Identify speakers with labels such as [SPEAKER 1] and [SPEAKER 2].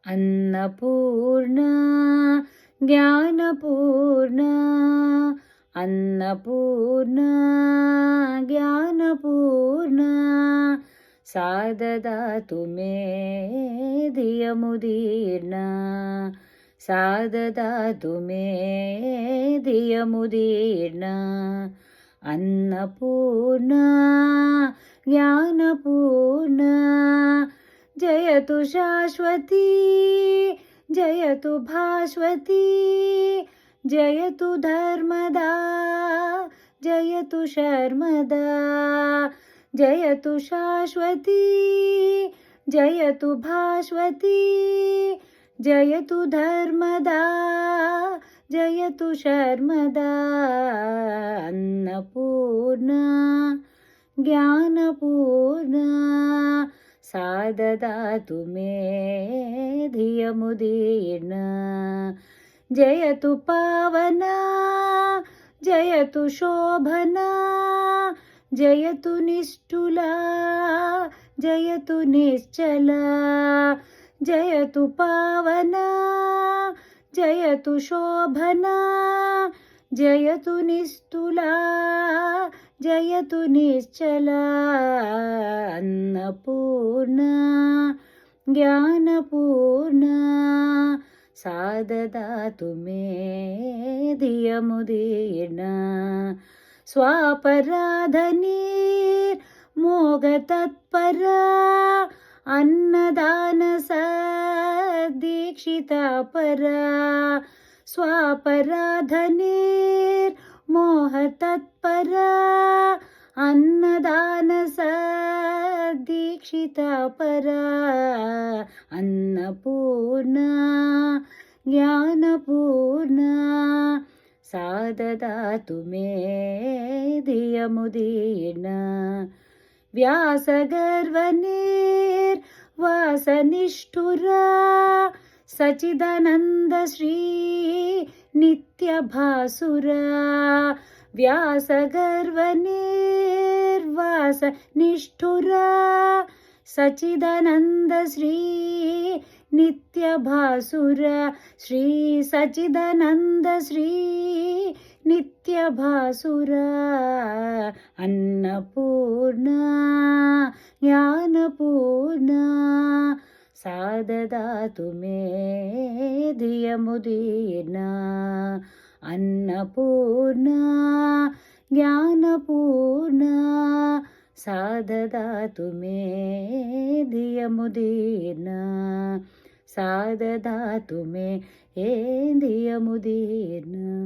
[SPEAKER 1] अन्नपूर्णा ज्ञानपूर्णा अन्नपूर्णा ज्ञानपूर्णा सा ददातु मे धियमुदीर्णा सा ददातु मे धियमुदीर्णा अन्नपूर्णा ज्ञानपूर्णा जयतु शाश्वती जयतु भास्वती जयतु धर्मदा जयतु शर्मदा जयतु शाश्वती जयतु भास्वती जयतु धर्मदा जयतु शर्मदा अन्नपूर्णा ज्ञानपूर्णा सा ददातु मे धियमुदीर्णा जयतु पावना जयतु शोभना जयतु निष्ठुला जयतु निश्चला जयतु पावना जयतु शोभना जयतु निष्ठुला जयतु निश्चला अन्नपूर्णा ज्ञानपूर्णा सा ददातु मे धियमुदीर्णा स्वापराधनीर्मोघतत्परा अन्नदानसदीक्षिता परा स्वापराधनीर्मोहतत्परा अन्नदानसदीक्षिता परा अन्नपूर्णा ज्ञानपूर्णा सा ददातु मे धियमुदीर्णा व्यासगर्वनिर्वासनिष्ठुरा सच्चिदानन्दश्री नित्यभासुरा व्यासगर्वनिर्वासनिष्ठुरा सच्चिदानन्दश्री नित्यभासुरा श्री सच्चिदानन्दश्री नित्यभासुरा अन्नपूर्णा ज्ञानपूर्णा सा ददातु मे धियमुदीर्णा अन्नपूर्णा ज्ञानपूर्णा सा ददातु मे धियमुदीर्णा सा ददातु मे धियमुदीर्णा।